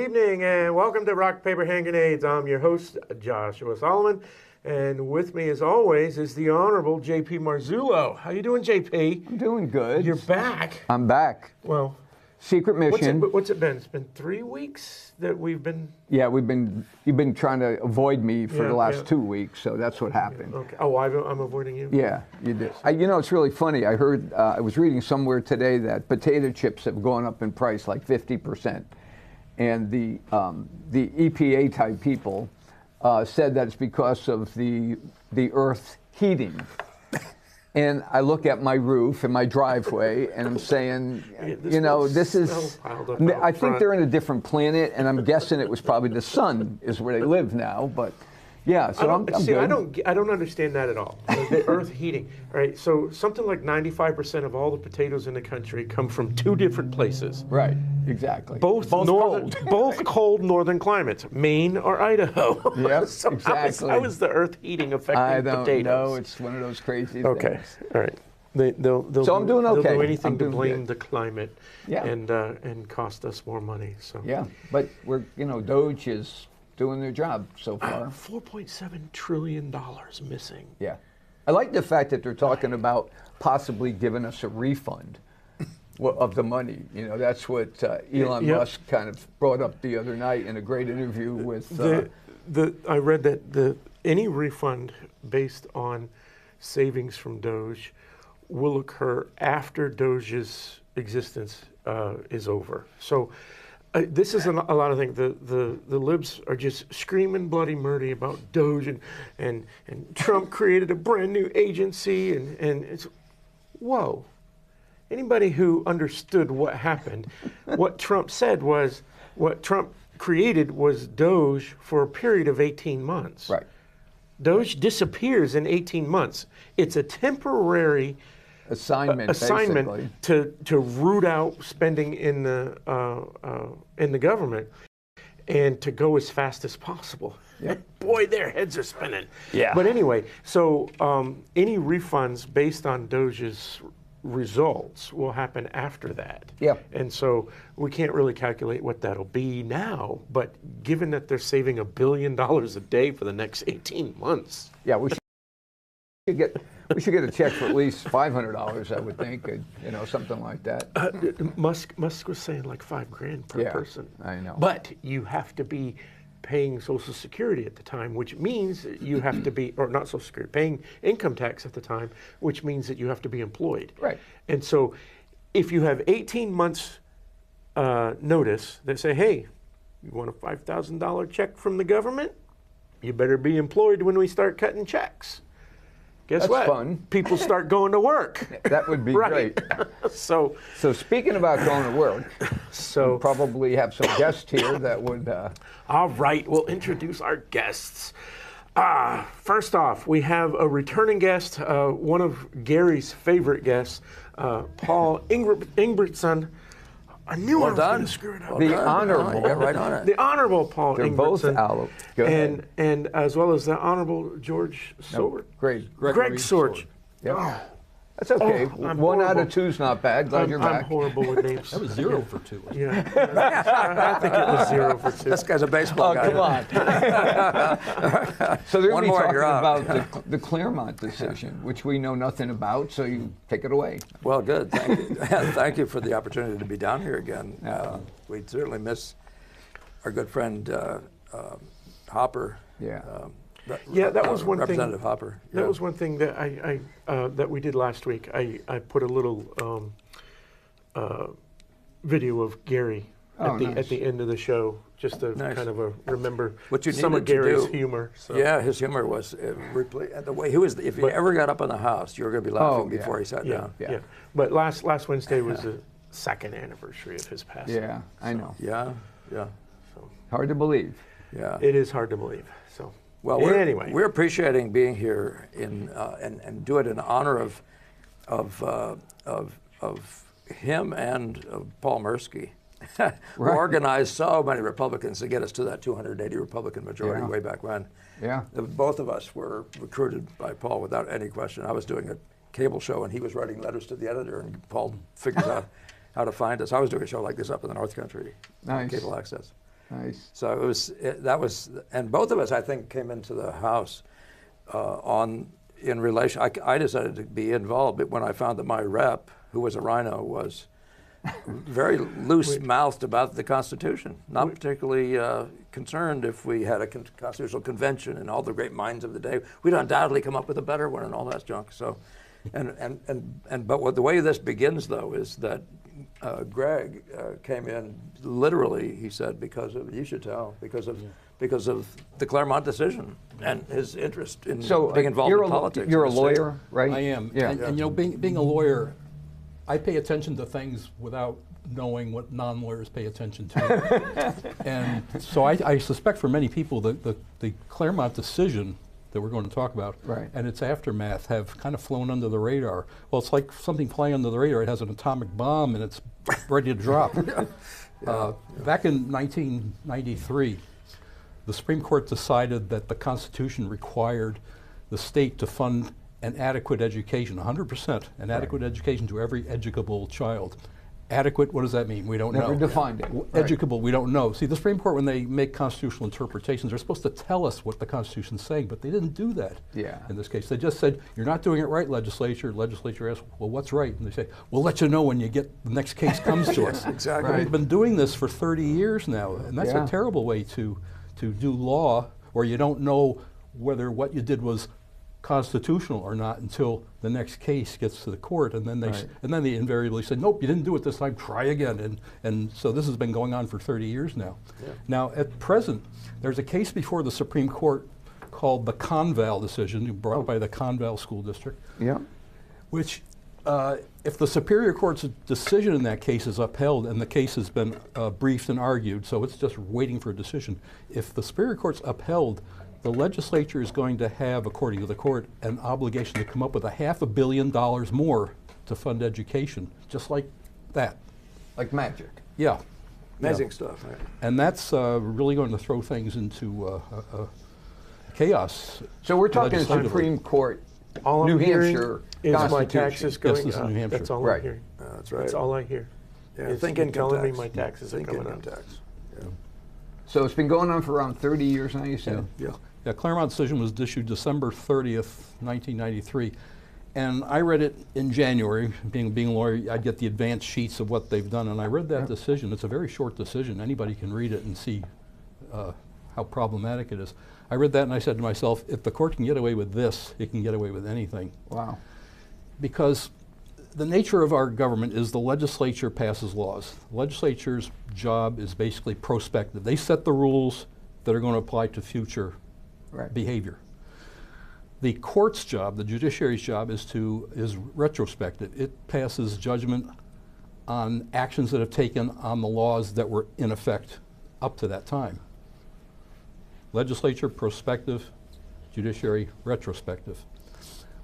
evening, and welcome to Rock, Paper, Hand Grenades. I'm your host, Joshua Solomon, and with me, as always, is the Honorable J.P. Marzullo. How you doing, J.P.? I'm doing good. You're back. I'm back. Well, secret mission. What's it been? It's been 3 weeks that we've been... Yeah, you've been trying to avoid me for the last 2 weeks, so that's what happened. Okay. Oh, I'm avoiding you? Yeah, you did. It's really funny. I heard, I was reading somewhere today that potato chips have gone up in price like 50%. And the EPA type people said that it's because of the Earth heating. And I look at my roof and my driveway, and I'm saying, this is. I think they're in a different planet, and I'm guessing it was probably the sun is where they live now. But yeah, so I'm good. I don't understand that at all. The Earth heating, right? So something like 95% of all the potatoes in the country come from 2 different places. Right. Exactly. Both cold northern climates, Maine or Idaho. Yep, So exactly. How is the Earth heating affecting potatoes? I don't know. It's one of those crazy things. All right. They'll I'm doing okay. They'll do anything to blame the climate Yeah. and cost us more money. So yeah, but we're Doge is doing their job so far. $4.7 trillion missing. Yeah, I like the fact that they're talking about possibly giving us a refund of the money. That's what Elon Musk kind of brought up the other night in a great interview with. I read that any refund based on savings from Doge will occur after Doge's existence is over. So this is a lot of things. The libs are just screaming bloody murdy about Doge and Trump created a brand new agency and it's whoa. Anybody who understood what happened, what Trump created was Doge for a period of 18 months. Right. Doge disappears in 18 months. It's a temporary assignment to root out spending in the government and to go as fast as possible. Yep. Boy, their heads are spinning. Yeah. But anyway, so any refunds based on Doge's results will happen after that. Yeah. And so we can't really calculate what that'll be now, but given that they're saving $1 billion a day for the next 18 months. Yeah, we should get a check for at least $500, I would think, something like that. Musk was saying like $5,000 per person. I know. But you have to be paying Social Security at the time, which means you have to be, or not Social Security, paying income tax at the time, which means that you have to be employed. Right. And so if you have 18 months notice, they say, hey, you want a $5,000 check from the government? You better be employed when we start cutting checks. Guess what? That's fun. People start going to work. That would be great. So speaking about going to work, we'll probably have some guests here that would. All right, we'll introduce our guests. First off, we have a returning guest, one of Gary's favorite guests, Paul Ingbertson. I knew I was going to screw it up. The Honorable. Got right on it. The Honorable Paul They're Ingbertson. both out. Go ahead. And as well as the Honorable George Sorge. Greg Sorge. Yep. Oh. That's okay. I'm 1 out horrible. of 2's not bad. Glad you're back. I'm horrible with names. That was 0 for 2. Yeah. I think it was 0 for 2. This guy's a baseball guy. Come on. So they're going to be more, talking you're out. about the Claremont decision, which we know nothing about, so you take it away. Well, good. Thank you. Thank you for the opportunity to be down here again. We certainly miss our good friend Hopper. Yeah. That was one thing. Representative Hopper. That was one thing that I that we did last week. I put a little video of Gary at the end of the show, just to kind of remember some of Gary's humor. So. Yeah, his humor was the way he was. If he ever got up in the house, you were going to be laughing before he sat down. Yeah. But last Wednesday was the 2nd anniversary of his passing. Yeah, I know. Yeah. So hard to believe. Yeah. It is hard to believe. So. Well, anyway, we're appreciating being here and do it in honor of him and of Paul Mirsky, who organized so many Republicans to get us to that 280 Republican majority way back when. Yeah. Both of us were recruited by Paul without any question. I was doing a cable show and he was writing letters to the editor, and Paul figured out how to find us. I was doing a show like this up in the North Country, nice. Cable Access. Nice. So that was, and both of us, I think, came into the House in relation. I decided to be involved, but when I found that my rep, who was a rhino, was very loose-mouthed about the Constitution, not particularly concerned if we had a constitutional convention and all the great minds of the day. We'd undoubtedly come up with a better one and all that junk. So, but the way this begins, though, is that Greg came in literally, he said, because of, you should tell, because of the Claremont decision and his interest in being involved in politics. You're a lawyer, right? I am. Yeah. And you know, being a lawyer, I pay attention to things without knowing what non-lawyers pay attention to. And so I suspect for many people the Claremont decision that we're going to talk about Right. and its aftermath have kind of flown under the radar. Well, it's like something flying under the radar. It has an atomic bomb and it's ready to drop. Back in 1993, the Supreme Court decided that the Constitution required the state to fund an adequate education, 100%, an adequate education to every educable child. Adequate, what does that mean? We don't know. Never defined it. Right. Educable, we don't know. See, the Supreme Court, when they make constitutional interpretations, they're supposed to tell us what the Constitution's saying, but they didn't do that Yeah. in this case. They just said, you're not doing it right, legislature. Legislature asks, well, what's right? And they say, we'll let you know when you get the next case comes to us. Exactly. But we've been doing this for 30 years now, and that's Yeah. a terrible way to do law, where you don't know whether what you did was constitutional or not until the next case gets to the court, and then they invariably say, nope, you didn't do it this time, try again. And so this has been going on for 30 years now. Yeah. Now, at present, there's a case before the Supreme Court called the Conval decision, brought by the Conval School District, Yeah. which, if the Superior Court's decision in that case is upheld, and the case has been briefed and argued, so it's just waiting for a decision, if the Superior Court's upheld, the legislature is going to have, according to the court, an obligation to come up with $500 million more to fund education, just like that. Like magic. Yeah. Amazing stuff. Right? And that's really going to throw things into chaos. So we're talking legislatively. Supreme Court, All New I'm hearing Hampshire is my Constitution. taxes going this is up. New Hampshire. That's all Right. I'm hearing. That's right. That's all I hear. Yeah, It's think been income telling me tax. my taxes are Think coming income up. tax. So it's been going on for around 30 years now, you said? Yeah. The Claremont decision was issued December 30th, 1993. And I read it in January. Being a lawyer, I'd get the advance sheets of what they've done. And I read that decision. It's a very short decision. Anybody can read it and see how problematic it is. I read that and I said to myself, if the court can get away with this, it can get away with anything. Wow. Because the nature of our government is the legislature passes laws. The legislature's job is basically prospective. They set the rules that are going to apply to future Right. behavior. The court's job, the judiciary's job, is retrospective. It passes judgment on actions that have taken on the laws that were in effect up to that time. Legislature, prospective; judiciary, retrospective.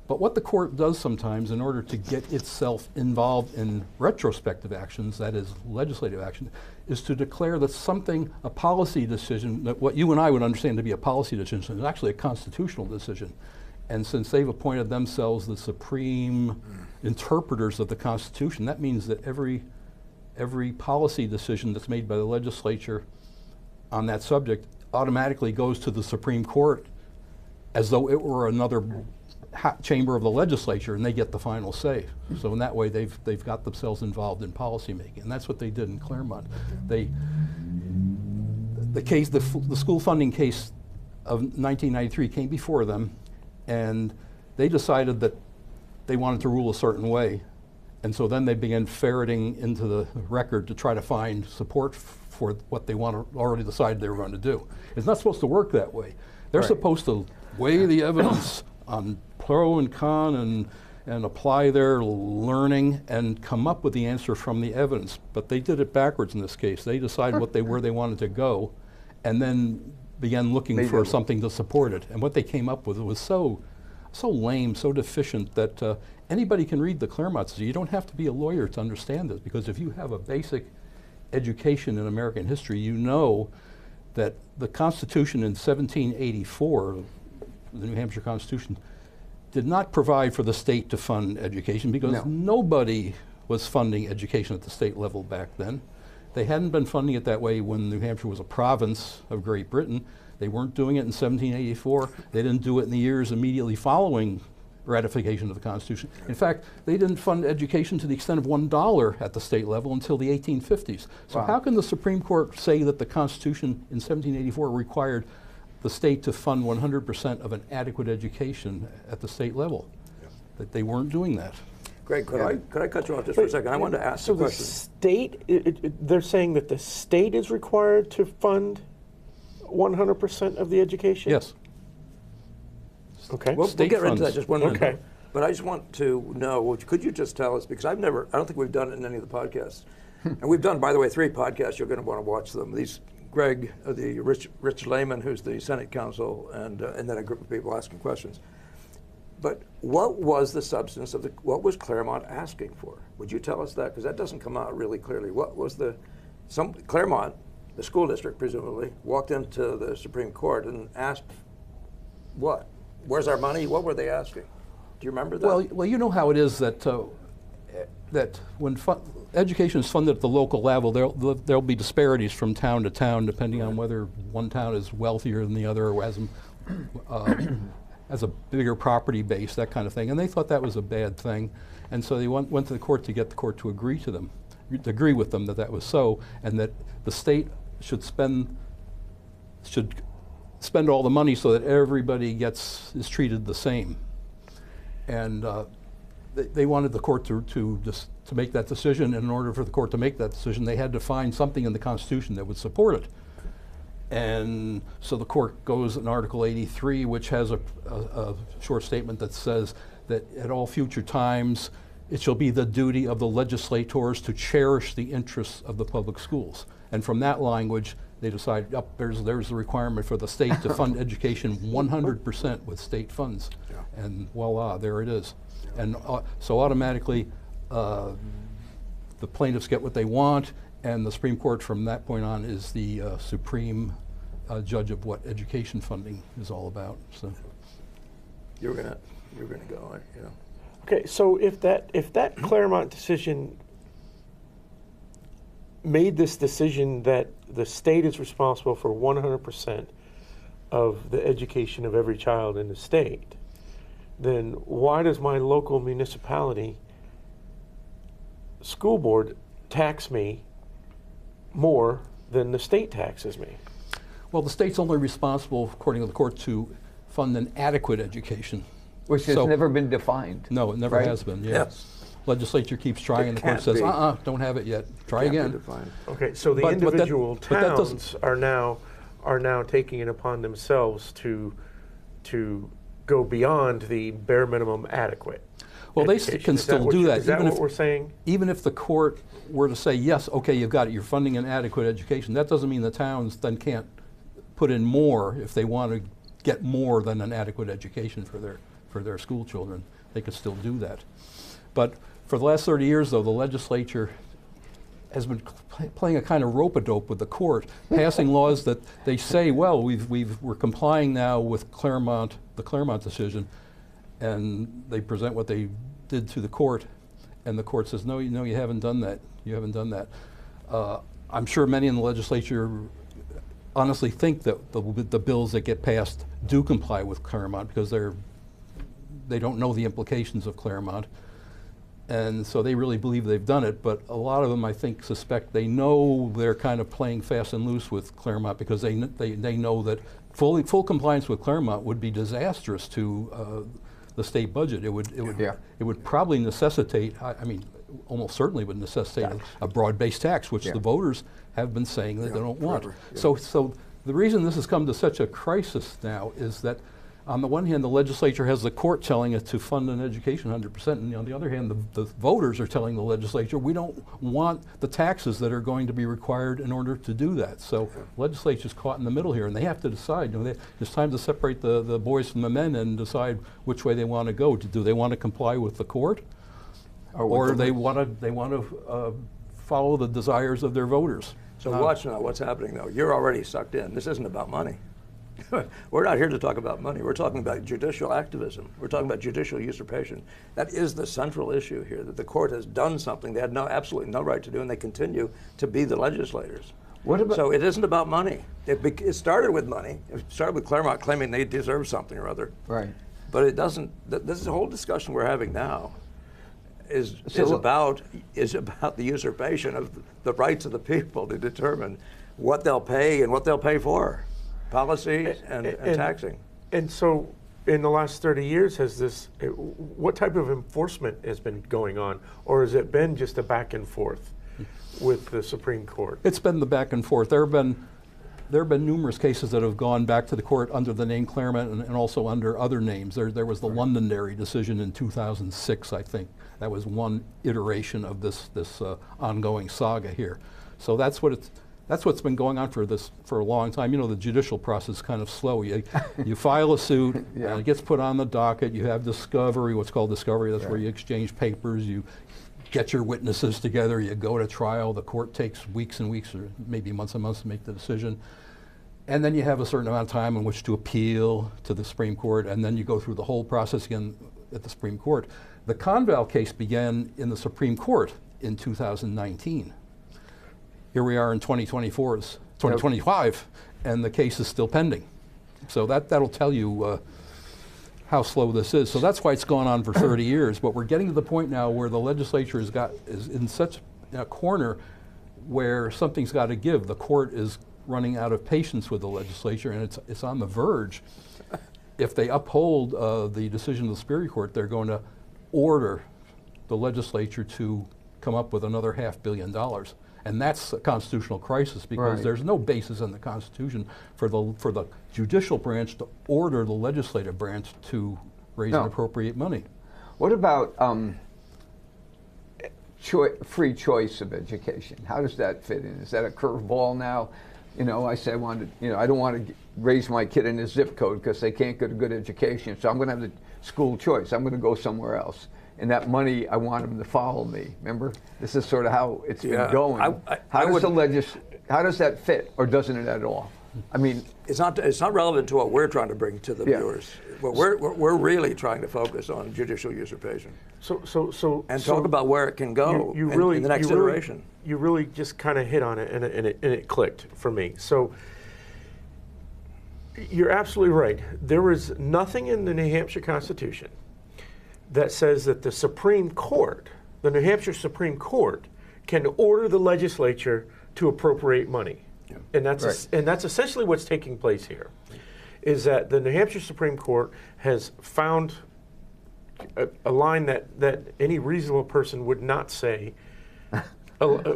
But what the court does sometimes in order to get itself involved in retrospective actions, that is legislative action, is to declare that something, a policy decision, that what you and I would understand to be a policy decision is actually a constitutional decision. And since they've appointed themselves the supreme interpreters of the Constitution, that means that every policy decision that's made by the legislature on that subject automatically goes to the Supreme Court as though it were another chamber of the legislature, and they get the final say. So in that way, they've got themselves involved in policymaking, and that's what they did in Claremont. The school funding case of 1993 came before them, and they decided that they wanted to rule a certain way, and so then they began ferreting into the record to try to find support for what they already decided they were going to do. It's not supposed to work that way. They're Right. supposed to weigh the evidence on pro and con and apply their learning and come up with the answer from the evidence. But they did it backwards in this case. They decided where they wanted to go, and then began looking for something to support it. And what they came up with was so lame, so deficient that anybody can read the Claremont decision. You don't have to be a lawyer to understand this, because if you have a basic education in American history, you know that the Constitution in 1784, the New Hampshire Constitution, did not provide for the state to fund education, because No. nobody was funding education at the state level back then. They hadn't been funding it that way when New Hampshire was a province of Great Britain. They weren't doing it in 1784. They didn't do it in the years immediately following ratification of the Constitution. In fact, they didn't fund education to the extent of $1 at the state level until the 1850s. So Wow. how can the Supreme Court say that the Constitution in 1784 required the state to fund 100% of an adequate education at the state level? That they weren't doing that. Greg, could I cut you off just for a second? I wanted to ask So a the question. state, they're saying that the state is required to fund 100% of the education? Yes. Okay. We'll State get into that funds. just one minute. Okay. But I just want to know, could you just tell us, because I don't think we've done it in any of the podcasts. And we've done, by the way, 3 podcasts. You're going to want to watch them. These, Greg, the Rich Lehman, who's the Senate counsel, and then a group of people asking questions. But what was the substance of what was Claremont asking for? Would you tell us that? Because that doesn't come out really clearly. What was Claremont, the school district presumably, walked into the Supreme Court and asked what? Where's our money? What were they asking? Do you remember that? Well, you know how it is that that when education is funded at the local level, there'll be disparities from town to town depending on whether one town is wealthier than the other or has a bigger property base, that kind of thing. And they thought that was a bad thing, and so they went to the court to get the court to agree with them that was so, and that the state should spend all the money so that everybody is treated the same. And they wanted the court to make that decision, and in order for the court to make that decision, they had to find something in the Constitution that would support it. And so the court goes in Article 83, which has a short statement that says that at all future times, it shall be the duty of the legislators to cherish the interests of the public schools. And from that language, they decided, there's the requirement for the state to fund education 100% with state funds. Yeah. And voila, there it is. Yeah. And so automatically, the plaintiffs get what they want, and the Supreme Court from that point on is the supreme judge of what education funding is all about. So You were gonna go, right? Yeah. Okay, so if that Claremont decision made this decision that the state is responsible for 100% of the education of every child in the state, then why does my local municipality school board tax me more than the state taxes me? Well, the state's only responsible, according to the court, to fund an adequate education. Which has never been defined. No, it never right? has been, Yes. Legislature keeps trying, and the court can't says, be. don't have it yet. Try Can't be again. defined. Okay, so the But that- individual but that doesn't- towns are now taking it upon themselves to go beyond the bare minimum adequate. Well, they education. can Is still what do you- that, Is that even what if- we're saying? Even if the court were to say, yes, okay, you've got it, you're funding an adequate education, that doesn't mean the towns then can't put in more if they want to get more than an adequate education for their school children. They could still do that. But for the last 30 years, though, the legislature has been playing a kind of rope-a-dope with the court, passing laws that they say, well, we're complying now with the Claremont decision, and they present what they did to the court, and the court says, no, you haven't done that. You haven't done that. I'm sure many in the legislature honestly think that the bills that get passed do comply with Claremont because they don't know the implications of Claremont. And so they really believe they've done it, but a lot of them, I think, suspect they know they're kind of playing fast and loose with Claremont because they know that full compliance with Claremont would be disastrous to the state budget. It would probably necessitate, almost certainly would necessitate a broad-based tax, which the voters have been saying that they don't want. So the reason this has come to such a crisis now is that on the one hand, the legislature has the court telling it to fund an education 100%, and on the other hand, the voters are telling the legislature, we don't want the taxes that are going to be required in order to do that. So legislature's caught in the middle here, and they have to decide. It's time to separate the boys from the men and decide which way they want to go. Do they want to comply with the court, or they want to follow the desires of their voters? So watch now what's happening, though. You're already sucked in. This isn't about money. We're not here to talk about money. We're talking about judicial activism. We're talking about judicial usurpation. That is the central issue here, that the court has done something they had absolutely no right to do, and they continue to be the legislators. What about- So it isn't about money. It started with money. It started with Claremont claiming they deserve something or other. Right. But it doesn't. This is the whole discussion we're having now. Is So- about the usurpation of the rights of the people to determine what they'll pay and what they'll pay for, policy and taxing. And so, in the last 30 years, what type of enforcement has been going on, or has it been just a back and forth with the Supreme Court? It's been the back and forth. There have been numerous cases that have gone back to the court under the name Claremont and also under other names. There was the Londonderry decision in 2006, I think. That was one iteration of this ongoing saga here. So that's what's been going on for a long time. You know, the judicial process is kind of slow. You file a suit, Yeah. and it gets put on the docket. You have discovery, what's called discovery. That's where you exchange papers. You get your witnesses together. You go to trial. The court takes weeks and weeks, or maybe months and months, to make the decision. And then you have a certain amount of time in which to appeal to the Supreme Court, and then you go through the whole process again at the Supreme Court. The Conval case began in the Supreme Court in 2019. Here we are in 2025, and the case is still pending. So that'll tell you how slow this is. So that's why it's gone on for 30 years. But we're getting to the point now where the legislature is in such a corner where something's got to give. The court is running out of patience with the legislature, and it's on the verge. If they uphold the decision of the Superior Court, they're going to order the legislature to come up with another $500 million. And that's a constitutional crisis, because Right. there's no basis in the Constitution for the judicial branch to order the legislative branch to raise and No. appropriate money. What about free choice of education? How does that fit in? Is that a curveball now? You know, I say I don't want to raise my kid in a zip code because they can't get a good education, so I'm going to have the school choice. I'm going to go somewhere else. And that money, I want them to follow me. Remember, this is sort of how it's been going. How does that fit, or doesn't it at all? I mean, It's not relevant to what we're trying to bring to the Yeah. viewers. But we're really trying to focus on judicial usurpation and talk about where it can go in the next iteration. You really just kind of hit on it, and it clicked for me. So you're absolutely right. There is nothing in the New Hampshire Constitution that says that the Supreme Court, the New Hampshire Supreme Court, can order the legislature to appropriate money. Yeah. And that's Right. and that's essentially what's taking place here, is that the New Hampshire Supreme Court has found a line that any reasonable person would not say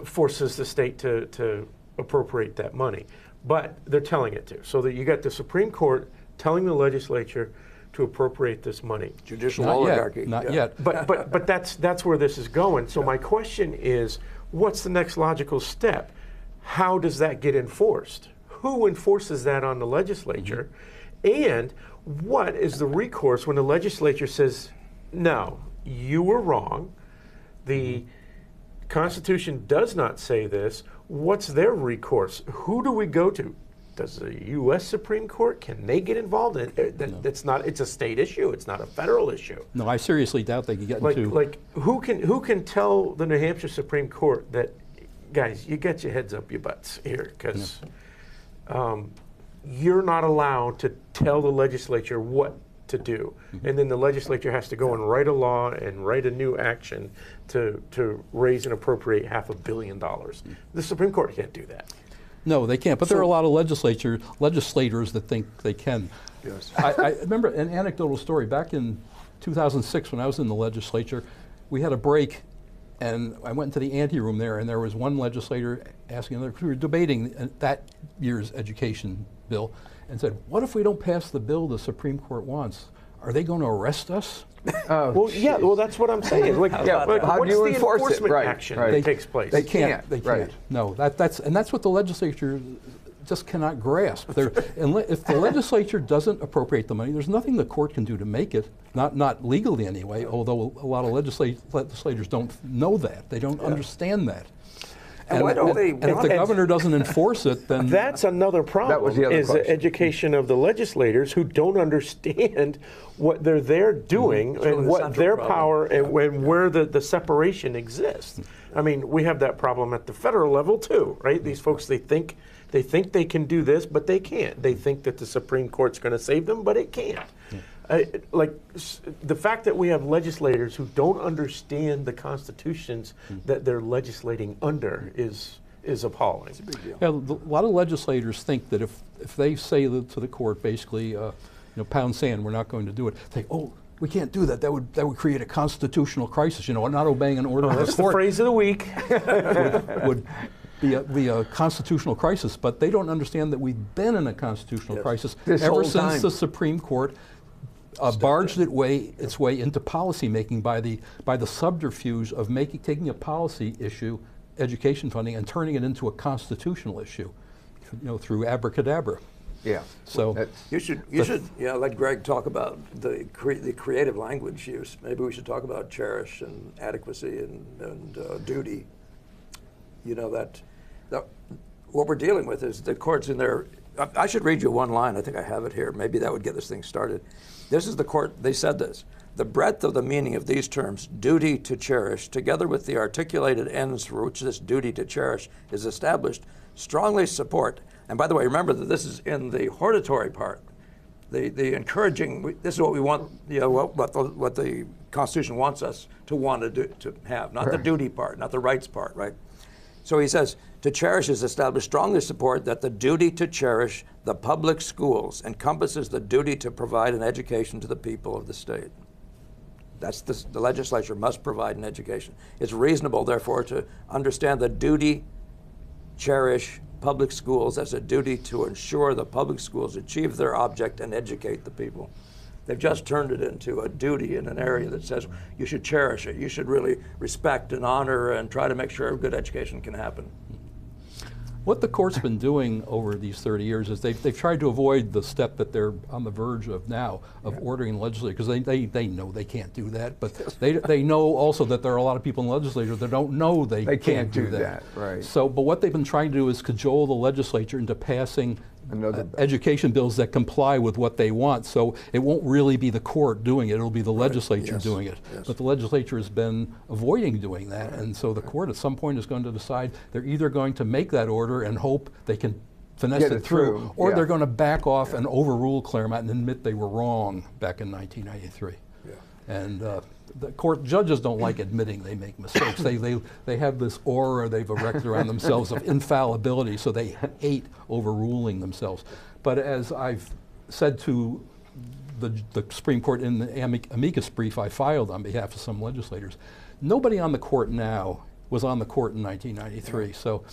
forces the state to appropriate that money. But they're telling it to. So that you got the Supreme Court telling the legislature to appropriate this money. Judicial Not oligarchy. yet. Not Yeah. yet. But that's where this is going. So my question is, what's the next logical step? How does that get enforced? Who enforces that on the legislature? And what is the recourse when the legislature says, no, you were wrong, the Constitution does not say this? What's their recourse? Who do we go to? Does the U.S. Supreme Court, can they get involved? It's a state issue. It's not a federal issue. No, I seriously doubt they could get into. Who can tell the New Hampshire Supreme Court that, guys, you get your heads up your butts here, because you're not allowed to tell the legislature what to do, and then the legislature has to go and write a law and write a new action to raise and appropriate $500 million. The Supreme Court can't do that. No, they can't. But there are a lot of legislators that think they can. Yes. I remember an anecdotal story. Back in 2006, when I was in the legislature, we had a break, and I went into the anteroom there, and there was one legislator asking another. We were debating that year's education bill, and said, "What if we don't pass the bill the Supreme Court wants? Are they going to arrest us?" Well, yeah. Well, that's what I'm saying. how do What's you the enforce it? enforcement Right, action right. that takes place? They can't. They right. can't. No, that's what the legislature just cannot grasp. If the legislature doesn't appropriate the money, there's nothing the court can do to make it. Not legally anyway. Although a lot of legislators don't know that. They don't understand that. And why don't they and if want the it? governor doesn't enforce it, then That's another problem. That was the other is the question. education of the legislators who don't understand what they're there doing really and the what central their problem. power and where the separation exists. I mean, we have that problem at the federal level too, right? These folks they think they can do this, but they can't. They think that the Supreme Court's going to save them, but it can't. The fact that we have legislators who don't understand the constitutions that they're legislating under is appalling. yeah, a lot of legislators think that if they say to the court, basically, pound sand, we're not going to do it, they oh, we can't do that. That would create a constitutional crisis. Not obeying an order of the That's the court phrase of the week. would be a constitutional crisis. But they don't understand that we've been in a constitutional crisis This ever whole since time. the Supreme Court barged its way into policy making by the subterfuge of taking a policy issue, education funding, and turning it into a constitutional issue, through abracadabra. Yeah. So That's- You should let Greg talk about the creative language use. Maybe we should talk about cherish and adequacy and duty. That what we're dealing with is the courts in there. I should read you one line. I think I have it here. Maybe that would get this thing started. This is the court. They said this. The breadth of the meaning of these terms, duty to cherish, together with the articulated ends for which this duty to cherish is established, strongly support. And by the way, remember that this is in the hortatory part, the encouraging. This is what we want. What the Constitution wants us to have, not the duty part, not the rights part, right? So he says, to cherish is established strongly support that the duty to cherish the public schools encompasses the duty to provide an education to the people of the state. That's the legislature must provide an education. It's reasonable, therefore, to understand the duty cherish public schools as a duty to ensure the public schools achieve their object and educate the people. They've just turned it into a duty in an area that says you should cherish it. You should really respect and honor and try to make sure a good education can happen. what the court's been doing over these 30 years is they've tried to avoid the step that they're on the verge of now, of ordering the legislature, because they know they can't do that, but they know also that there are a lot of people in the legislature that don't know they can't do that. Right. So, but what they've been trying to do is cajole the legislature into passing Another education bills that comply with what they want. So it won't really be the court doing it, it'll be the legislature Yes. doing it. Yes. But the legislature has been avoiding doing that, and so the court at some point is going to decide they're either going to make that order and hope they can finesse Get it it through, through, or yeah. they're going to back off and overrule Claremont and admit they were wrong back in 1993. Yeah. And the court judges don't like admitting they make mistakes. They have this aura they've erected around themselves of infallibility, so they hate overruling themselves. But as I've said to the Supreme Court in the amicus brief I filed on behalf of some legislators, nobody on the court now was on the court in 1993. So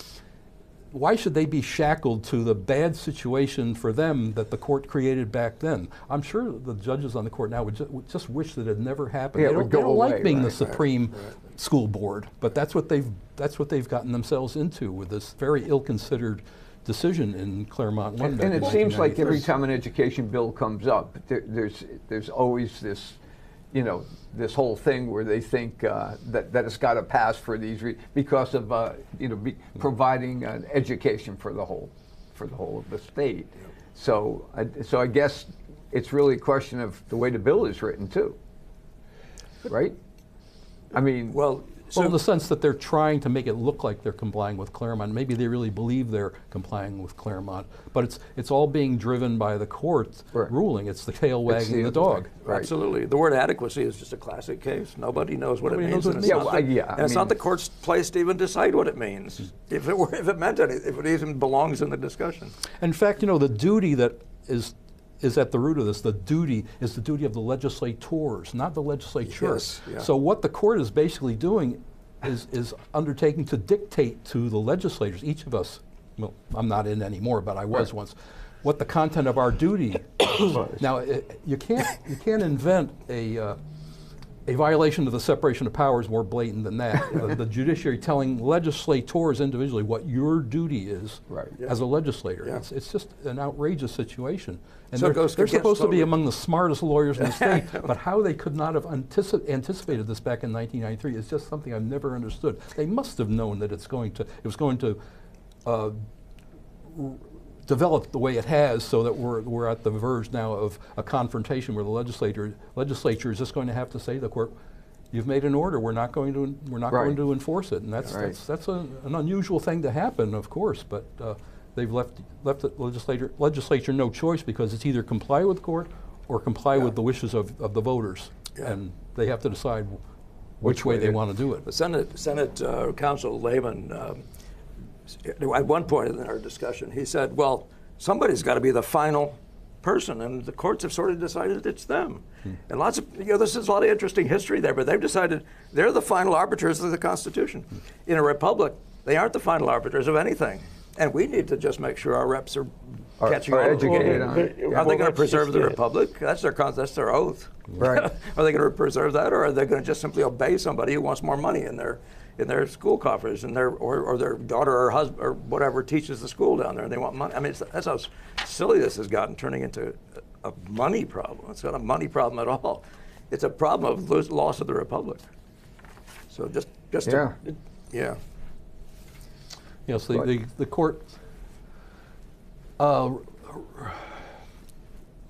why should they be shackled to the bad situation for them that the court created back then? I'm sure the judges on the court now would just wish that it had never happened. Yeah, They it would don't go like away, being the right, Supreme School Board, but that's what they've gotten themselves into with this very ill-considered decision in Claremont 1 back And in it seems like 1993. every time an education bill comes up, there's always this, this whole thing where they think that it's got to pass for these because of providing an education for the whole of the state. So I guess it's really a question of the way the bill is written too, right? I mean, Well, Well, in the sense that they're trying to make it look like they're complying with Claremont. Maybe they really believe they're complying with Claremont, but it's all being driven by the court Right. ruling. It's the tail It's wagging the dog. Right. absolutely. The word adequacy is just a classic case. Nobody knows what Nobody it knows means. what it and it's means. not Yeah, the- yeah, I and it's mean- not the court's place to even decide what it means. If it meant anything, if it even belongs in the discussion. In fact, the duty that is at the root of this, the duty is the duty of the legislators, not the legislature. Yes, yeah. So what the court is basically doing is undertaking to dictate to the legislators, each of us, well, I'm not in anymore, but I was once, what the content of our duty is. Now, you can't invent a a violation of the separation of powers more blatant than that. The judiciary telling legislators individually what your duty is Right. as a legislator. Yeah. It's just an outrageous situation. And So it they're, goes they're against supposed to be totally- among the smartest lawyers in the state, but how they could not have anticipated this back in 1993 is just something I've never understood. They must have known that it was going to developed the way it has, so that we're at the verge now of a confrontation where the legislature is just going to have to say to the court, "You've made an order. We're not going to enforce it." And that's an unusual thing to happen, of course. But they've left the legislature no choice, because it's either comply with the court or comply with the wishes of the voters, and they have to decide which way they want to do it. The Senate Counsel Lehman, at one point in our discussion, he said, well, somebody's got to be the final person, and the courts have sort of decided it's them. And lots of, this is a lot of interesting history there, but they've decided they're the final arbiters of the Constitution. In a republic, they aren't the final arbiters of anything. And we need to just make sure our reps are catching are on. educated on Are they going to preserve the republic? That's their oath. Right. Are they going to preserve that, or are they going to just simply obey somebody who wants more money in their school coffers, and or their daughter or husband or whatever teaches the school down there, and they want money? I mean, that's how silly this has gotten, turning into a money problem. It's not a money problem at all. It's a problem of loss of the republic. So just yeah. Yes, the court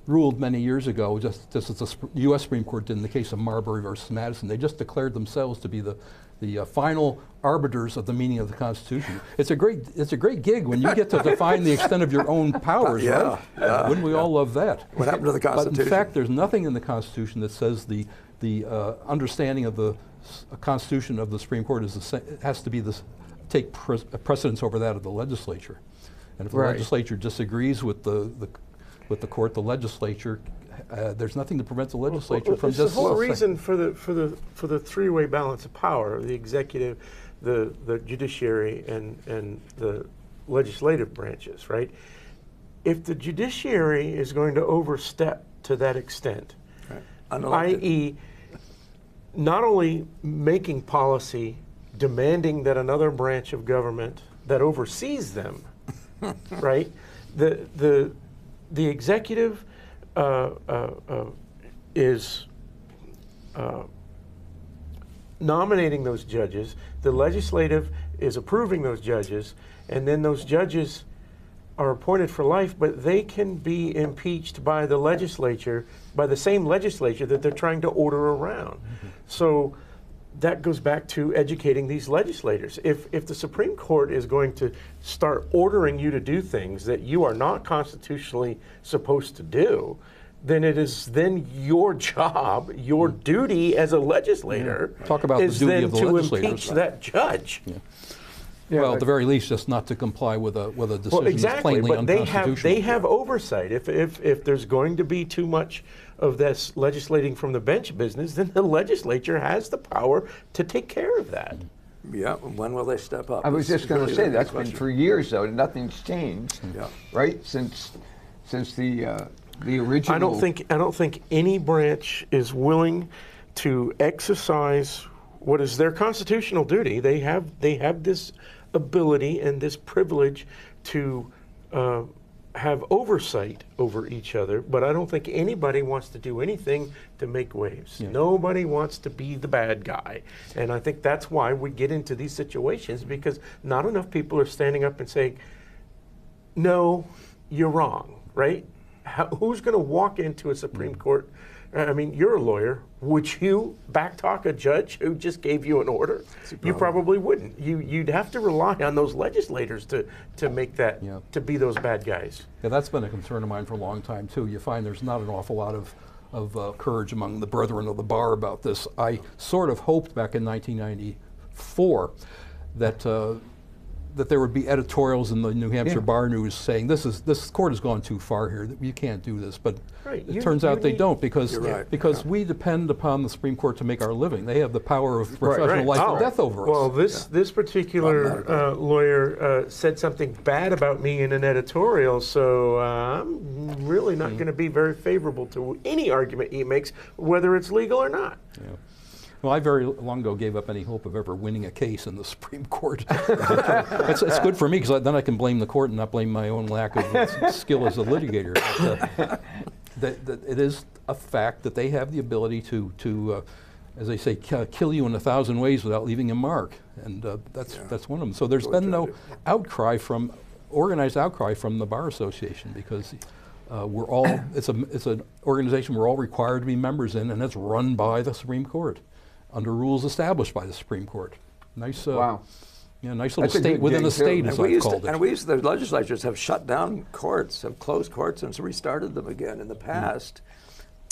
ruled many years ago, just as the U.S. Supreme Court did in the case of Marbury versus Madison. They just declared themselves to be the final arbiters of the meaning of the Constitution. It's a great gig when you get to define the extent of your own powers, right? Wouldn't we all love that? What happened to the Constitution? But in fact, there's nothing in the Constitution that says the understanding of the Constitution of the Supreme Court has to be take precedence over that of the legislature. And if the legislature disagrees with the court, the legislature, there's nothing to prevent the legislature from just. The whole reason for the three-way balance of power: the executive, the judiciary, and the legislative branches. Right? If the judiciary is going to overstep to that extent, i.e., not only making policy, demanding that another branch of government that oversees them, right? The executive is nominating those judges. The legislative is approving those judges, and then those judges are appointed for life, but they can be impeached by the legislature, by the same legislature that they're trying to order around. So that goes back to educating these legislators. If the Supreme Court is going to start ordering you to do things that you are not constitutionally supposed to do, then it is then your job, your duty as a legislator, Talk about the is duty then of the to legislators. impeach that judge. Well, at the very least, just not to comply with a decision that's plainly but unconstitutional. they have oversight. If there's going to be too much of this legislating from the bench business, then the legislature has the power to take care of that. Yeah, when will they step up? I was just going to Really say the that's been question. for years though, and nothing's changed. Yeah. Right since the original. I don't think any branch is willing to exercise what is their constitutional duty. They have this ability and this privilege to have oversight over each other, but I don't think anybody wants to do anything to make waves. Yeah. Nobody wants to be the bad guy. And I think that's why we get into these situations, because not enough people are standing up and saying, no, you're wrong, right? Who's going to walk into a Supreme Court? I mean, you're a lawyer. Would you backtalk a judge who just gave you an order? You probably wouldn't. You'd have to rely on those legislators to make that, to be those bad guys. Yeah, that's been a concern of mine for a long time, too. You find there's not an awful lot of courage among the brethren of the bar about this. I sort of hoped back in 1994 that there would be editorials in the New Hampshire Bar News saying this court has gone too far here. You can't do this. But it turns out they don't, because we depend upon the Supreme Court to make our living. They have the power of professional life and death over us. Well, this particular lawyer said something bad about me in an editorial, so I'm really not going to be very favorable to any argument he makes, whether it's legal or not. Yeah. Well, I very long ago gave up any hope of ever winning a case in the Supreme Court. It's good for me because then I can blame the court and not blame my own lack of skill as a litigator. But, it is a fact that they have the ability to as they say, kill you in 1,000 ways without leaving a mark, and that's one of them. So there's been no organized outcry from the Bar Association because we're all it's an organization we're all required to be members in, and it's run by the Supreme Court under rules established by the Supreme Court. Nice, wow. Yeah, nice little That's a state good within gig, the state, too. as And I've called it. the legislatures have shut down courts, have closed courts, and restarted them again in the past.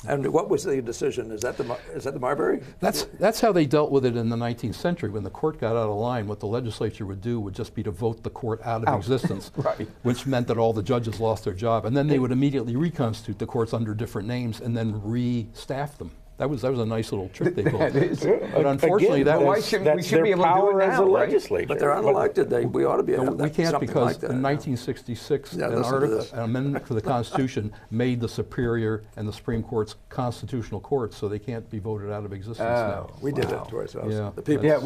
And what was the decision? Is that the Marbury? That's how they dealt with it in the 19th century. When the court got out of line, what the legislature would do would just be to vote the court out of existence, Right. which meant that all the judges lost their job. And then they would immediately reconstitute the courts under different names and then re-staff them. That was a nice little trick they pulled. That is. But unfortunately, Again, that why was... should- we that's should their be able to do it power as now, a right? legislature. But they're unelected. We ought to be able to we can't something because like that. in 1966, Yeah, an listen to article, this. an amendment to the Constitution made the Superior and the Supreme Courts constitutional courts, so they can't be voted out of existence now. We did Wow. it to ourselves. Yeah. The people. Yeah,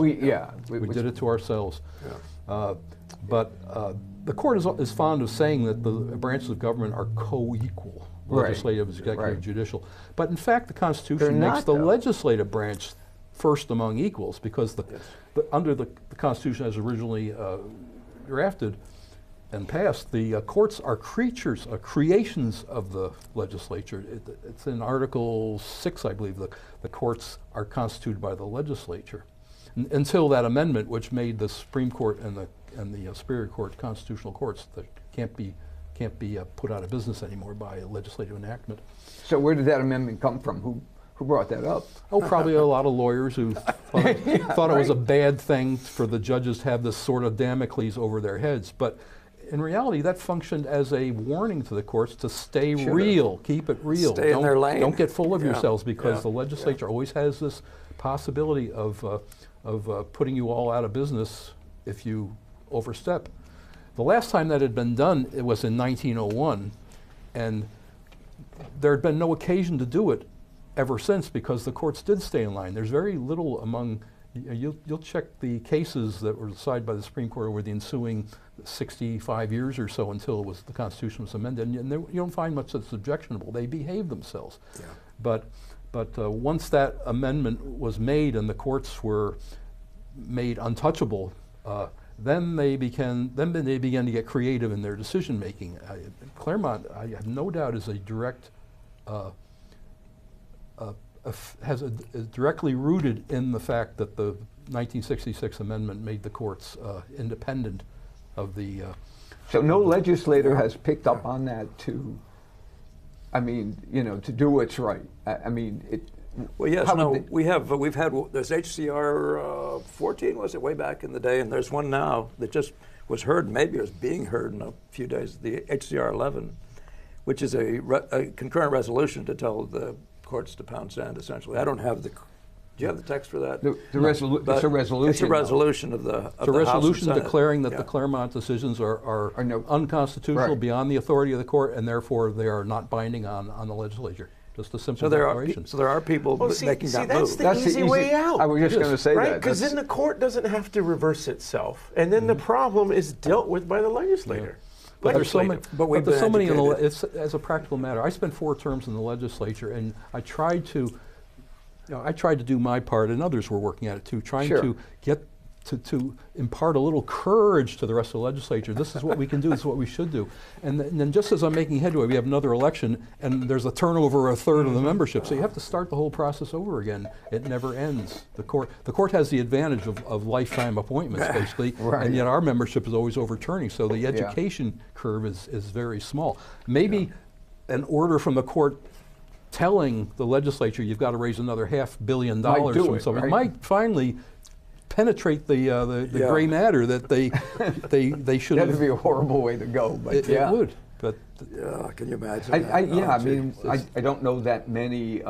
We did it to ourselves. But the court is fond of saying that the branches of government are co-equal, Right. legislative, executive, Right. judicial. But in fact, the They're Constitution makes not, the though. legislative branch first among equals because under the Constitution as originally drafted and passed, the courts are creations of the legislature. It's in Article 6, I believe, the courts are constituted by the legislature. Until that amendment, which made the Supreme Court and the Superior Court constitutional courts that can't be put out of business anymore by a legislative enactment. So where did that amendment come from? Who brought that up? Oh, probably a lot of lawyers who thought it was a bad thing for the judges to have this sort of Damocles over their heads. But in reality, that functioned as a warning to the courts to stay real, keep it real. Stay in their lane. Don't get full of Yeah. yourselves because Yeah. the legislature always has this possibility of putting you all out of business if you overstep. The last time that had been done, it was in 1901, and there had been no occasion to do it ever since because the courts did stay in line. There's very little among, you'll check the cases that were decided by the Supreme Court over the ensuing 65 years or so until the Constitution was amended, and you don't find much that's objectionable. They behave themselves. Yeah. But once that amendment was made and the courts were made untouchable, then they began to get creative in their decision making. Claremont, I have no doubt, is a direct is directly rooted in the fact that the 1966 amendment made the courts independent of the. So no legislator has picked up on that to do what's right. I mean, it. Well, yes, how no, would they- we've had, there's HCR 14, was it, way back in the day, and there's one now that just was heard, maybe it was being heard in a few days, the HCR 11, which is a concurrent resolution to tell the courts to pound sand, essentially. I don't have do you have the text for that? It's a resolution. It's a though. resolution of the It's a resolution House and declaring that Senate. the Claremont decisions are no- unconstitutional, Right. beyond the authority of the court, and therefore they are not binding on the legislature. Just a simple So there declaration. are people making that that's move. the easy way out. I was just going to say right? that. Because then the court doesn't have to reverse itself, and then the problem is dealt with by the legislator. But there's so many. But we've there's been so many. educated. It's as a practical matter. I spent 4 terms in the legislature, and I tried to do my part, and others were working at it too, trying Sure. to get to impart a little courage to the rest of the legislature. This is what we can do. This is what we should do. And then just as I'm making headway, we have another election, and there's a turnover of 1/3 of the membership. So you have to start the whole process over again. It never ends. The court has the advantage of lifetime appointments, basically, Right. and yet our membership is always overturning. So the education curve is very small. Maybe an order from the court telling the legislature you've got to raise another $500 million Might do from it, something right? might finally penetrate the Yeah. gray matter that they should That'd have. be a horrible way to go, but It yeah. would, but Yeah, can you imagine? I that? mean, I don't know that many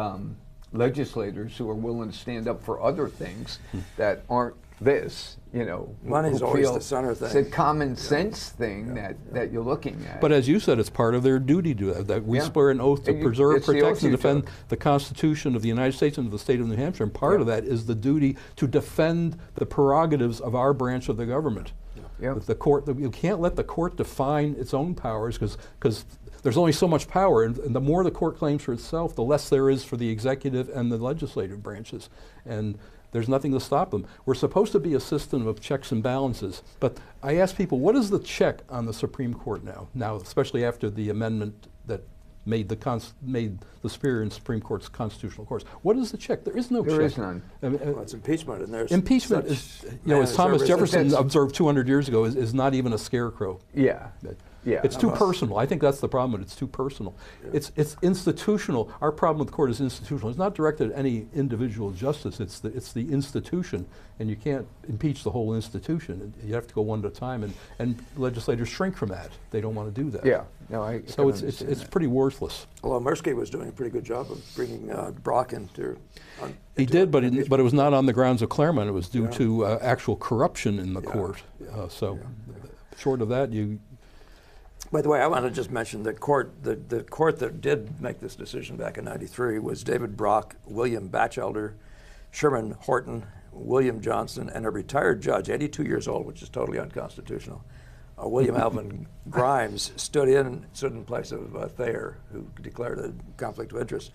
legislators who are willing to stand up for other things that aren't this, you know. Money's who always feel the center thing. It's a common sense thing that you're looking at. But as you said, it's part of their duty to that we Yeah. swear an oath to And preserve, it's the protect, oath and you defend took. the Constitution of the United States and of the state of New Hampshire. And part of that is the duty to defend the prerogatives of our branch of the government. Yeah. With the court, you can't let the court define its own powers because there's only so much power, and the more the court claims for itself, the less there is for the executive and the legislative branches. And there's nothing to stop them. We're supposed to be a system of checks and balances, but I ask people, what is the check on the Supreme Court now? Now, especially after the amendment that made the Superior and Supreme Court's constitutional courts. What is the check? There is no check. There is none. I mean, Well, it's impeachment, and there's impeachment such is, as Thomas man-service- Jefferson That's- observed 200 years ago, is not even a scarecrow. Yeah. Yeah. It's too personal. I think that's the problem. It's too personal. It's institutional. Our problem with the court is institutional. It's not directed at any individual justice. It's the institution, and you can't impeach the whole institution. You have to go one at a time, and legislators shrink from that. They don't want to do that. Yeah. No, I So can it's understand that. pretty worthless. Although Mirsky was doing a pretty good job of bringing Brock into. He did, but it was not on the grounds of Claremont. It was due to actual corruption in the court. Short of that, you. By the way, I want to just mention the court that did make this decision back in '93 was David Brock, William Batchelder, Sherman Horton, William Johnson, and a retired judge, 82 years old, which is totally unconstitutional. William Alvin Grimes stood in place of Thayer, who declared a conflict of interest.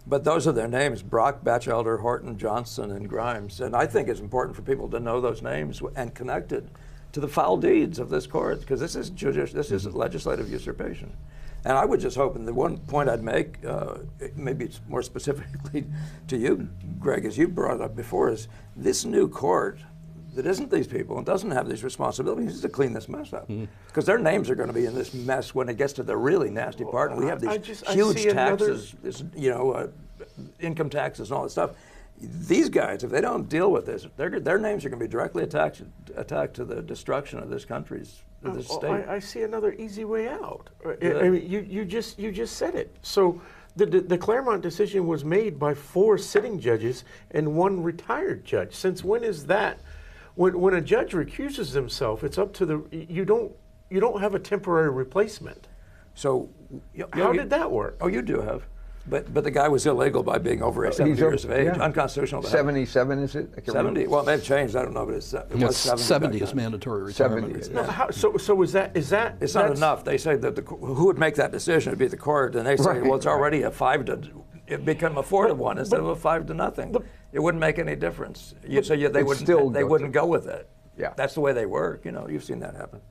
But those are their names: Brock, Batchelder, Horton, Johnson, and Grimes. And I think it's important for people to know those names and connected to the foul deeds of this court, because this is legislative usurpation. And I would just hope, and the one point I'd make, maybe it's more specifically to you, Greg, as you brought up before, is this new court that isn't these people and doesn't have these responsibilities is to clean this mess up. Because their names are going to be in this mess when it gets to the really nasty part. And we have these huge see another- taxes, income taxes and all this stuff. These guys, if they don't deal with this, their names are going to be directly attacked to the destruction of this country's, this state. I see another easy way out. I mean, you just said it. So the Claremont decision was made by 4 sitting judges and 1 retired judge. Since when is that? When a judge recuses himself, it's up to you don't have a temporary replacement. So How did that work? Oh, you do have. But the guy was illegal by being over 70 years of age, yeah. unconstitutional. To have 77, is it? I can't 70. remember. Well, they've changed. I don't know, but it was 70. 70 back is then. mandatory retirement. 70. No, so is that It's not that's- enough. They say that who would make that decision would be the court, and they say, Right, well, it's already a 5 to. It become a 4 to 1 instead of a 5 to nothing. It wouldn't make any difference. They It's still wouldn't go with it. Yeah. That's the way they work. You've seen that happen.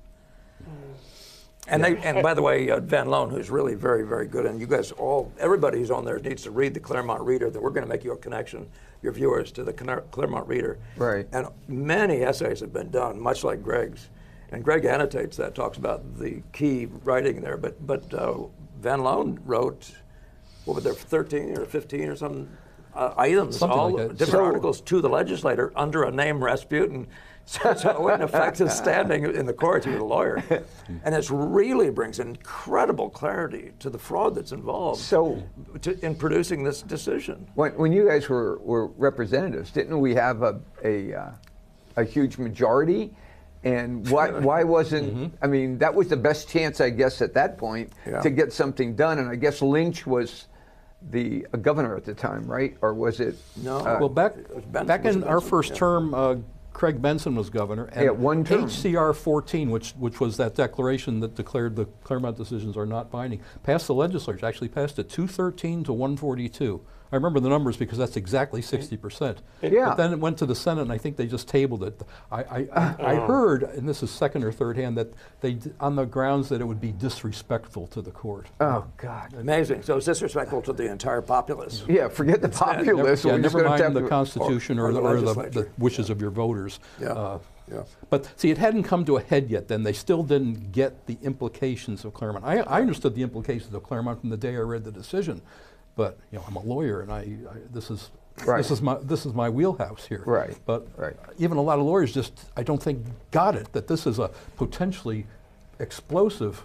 And by the way, Van Loan, who's really very, very good, and you guys everybody who's on there needs to read the Claremont Reader. That we're going to make you a connection, your viewers, to the Claremont Reader. Right. And many essays have been done, much like Greg's, and Greg annotates that, talks about the key writing there. But Van Loan wrote, what were there, 13 or 15 or some items, Something all like that. different articles to the legislator under a name Rasputin. So it wouldn't affect his standing in the court. He was a lawyer. And it really brings incredible clarity to the fraud that's involved in producing this decision. When you guys were representatives, didn't we have a huge majority? And why wasn't, I mean, that was the best chance, I guess, at that point to get something done. And I guess Lynch was the governor at the time, right? Or was it? No. Well, back Was in our Benson, first yeah. term, Craig Benson was governor, and one term. HCR 14, which was that declaration that declared the Claremont decisions are not binding, passed the legislature. Actually passed it 213 to 142. I remember the numbers because that's exactly 60%. Yeah. But then it went to the Senate, and I think they just tabled it. I heard, and this is second or third hand, that on the grounds that it would be disrespectful to the court. Oh, God. Amazing. So it's disrespectful to the entire populace. Yeah, forget the populace. Yeah, we're just never gonna mind have the to- Constitution or or the the legislature. wishes of your voters. Yeah. But see, it hadn't come to a head yet then. They still didn't get the implications of Claremont. I understood the implications of Claremont from the day I read the decision, but I'm a lawyer, and this is my wheelhouse here. Right. But Right. even a lot of lawyers I don't think got it, that this is a potentially explosive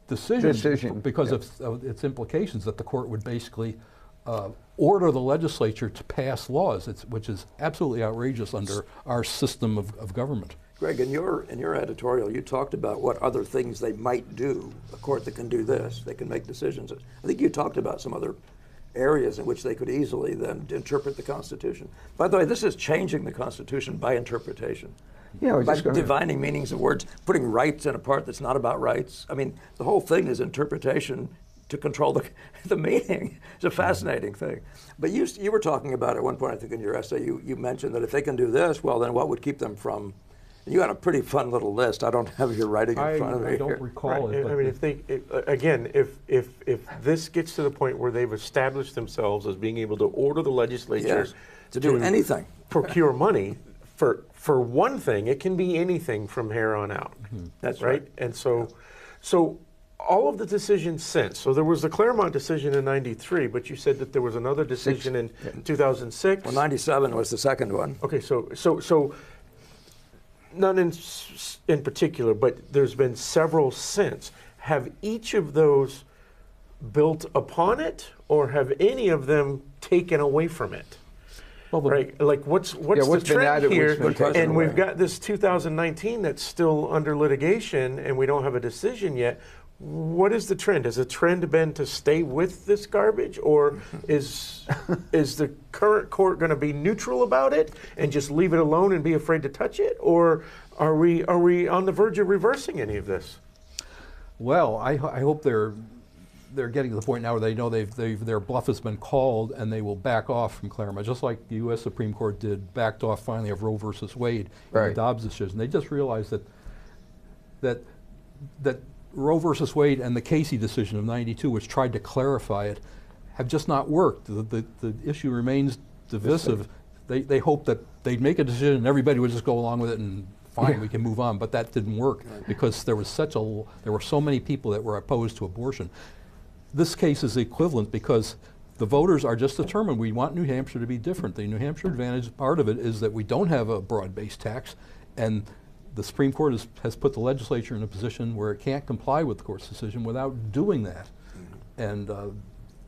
decision Decision, because of its implications, that the court would basically order the legislature to pass laws, which is absolutely outrageous under our system of government. Greg, in your editorial, you talked about what other things they might do. A court that can do this, they can make decisions. I think you talked about some other areas in which they could easily then interpret the Constitution. By the way, this is changing the Constitution by interpretation. Yeah, I was by just gonna- divining meanings of words, putting rights in a part that's not about rights. I mean, the whole thing is interpretation to control the meaning. It's a fascinating thing. But you were talking about at one point, I think in your essay, you mentioned that if they can do this, well, then what would keep them from? You had a pretty fun little list. I don't have your writing in front of me. I don't here. recall it. I but mean, if this gets to the point where they've established themselves as being able to order the legislature Yes, to do anything, procure money, for one thing, it can be anything from here on out. That's right. right. And so all of the decisions since. So there was the Claremont decision in '93, but you said that there was another decision in 2006. Well, 97 was the second one. Okay, so none in particular, but there's been several since. Have each of those built upon it, or have any of them taken away from it? Well, Right, like what's what's the been trend added, here? what's been taken And we've away? got this 2019 that's still under litigation, and we don't have a decision yet. What is the trend? Has the trend been to stay with this garbage, or is the current court going to be neutral about it and just leave it alone and be afraid to touch it, or are we on the verge of reversing any of this? Well, I hope they're getting to the point now where they know their bluff has been called and they will back off from Claremont, just like the U.S. Supreme Court backed off finally of Roe versus Wade in Right. the Dobbs decision. They just realized that Roe versus Wade and the Casey decision of '92, which tried to clarify it, have just not worked. The issue remains divisive. They hope that they'd make a decision and everybody would just go along with it and fine, we can move on. But that didn't work because there were so many people that were opposed to abortion. This case is equivalent because the voters are just determined we want New Hampshire to be different. The New Hampshire advantage, part of it is that we don't have a broad-based tax, and the Supreme Court has put the legislature in a position where it can't comply with the court's decision without doing that. And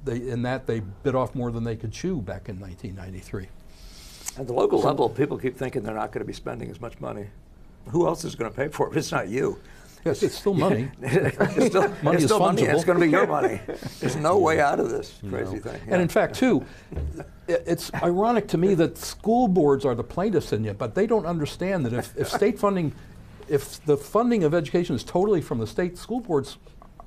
they bit off more than they could chew back in 1993. At the local level, people keep thinking they're not going to be spending as much money. Who else is going to pay for it if it's not you? Yes, it's still money. It's still Money it's is still money. fungible. It's going to be your money. There's no way out of this crazy thing. And in fact, too, it's ironic to me that school boards are the plaintiffs in it, but they don't understand that if state funding, if the funding of education is totally from the state, school boards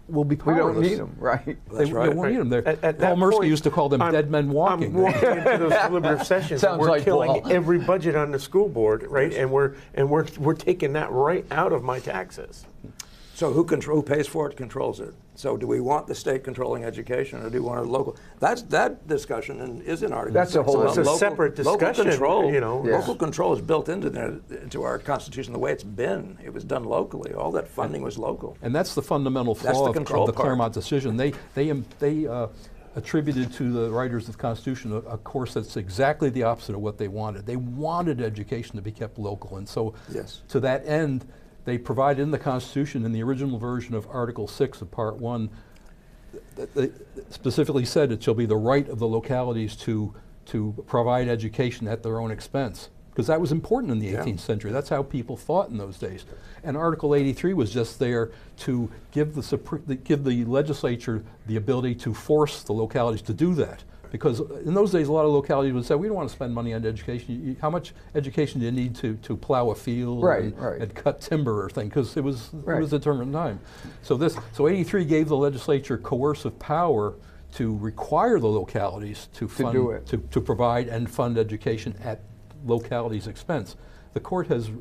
will be We powerless. don't need them, right? They right. won't need them. At that Paul Mirsky point, used to call them dead men walking. I'm walking into those deliberative sessions. Sounds and we're like killing Paul. every budget on the school board, right? And we're taking that right out of my taxes. So who pays for it controls it. So do we want the state controlling education, or do we want a local? That discussion is in Article That's a 6 whole- about It's a separate discussion, Local control, you know. Yeah. Local control is built into our Constitution the way it's been. It was done locally. All that funding was local. And that's the fundamental That's flaw the of control the part. Claremont decision. They attributed to the writers of the Constitution a course that's exactly the opposite of what they wanted. They wanted education to be kept local, and so Yes. to that end, they provided in the Constitution, in the original version of Article 6 of Part 1, they specifically said it shall be the right of the localities to provide education at their own expense. Because that was important in the 18th century. That's how people thought in those days. And Article 83 was just there to give the legislature the ability to force the localities to do that. Because in those days, a lot of localities would say, we don't want to spend money on education. How much education do you need to plow a field and cut timber or thing? Because it was a determined time. So 83 gave the legislature coercive power to require the localities to fund, to provide and fund education at localities' expense. The court has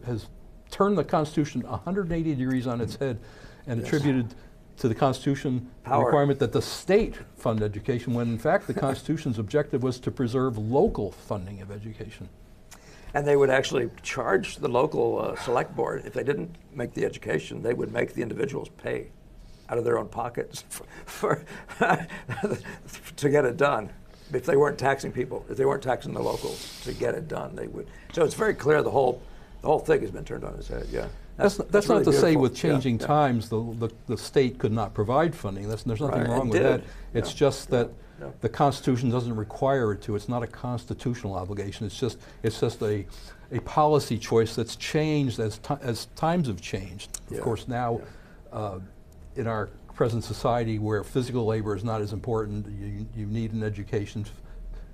turned the Constitution 180 degrees on its head and attributed to the Constitution Power. requirement that the state fund education, when in fact the Constitution's objective was to preserve local funding of education. And they would actually charge the local select board. If they didn't make the education, they would make the individuals pay out of their own pockets to get it done. If they weren't taxing people, if they weren't taxing the locals to get it done, they would. So it's very clear the whole thing has been turned on its head. Yeah. That's really not to say beautiful. with changing Yeah. times the state could not provide funding. There's nothing Right, wrong and with did. that. It's just that The Constitution doesn't require it to. It's not a constitutional obligation. It's just a policy choice that's changed as times have changed. Yeah. Of course, now in our present society, where physical labor is not as important, you need an education.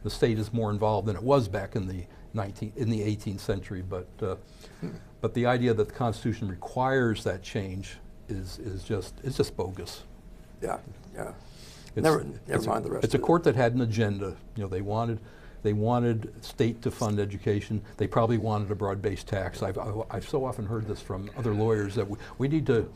The state is more involved than it was back in the 18th century. But the idea that the Constitution requires that change is just bogus. Yeah, yeah. It's- Never mind the rest. It's a of it. court that had an agenda. They wanted state to fund education. They probably wanted a broad-based tax. I've so often heard this from other lawyers that we need to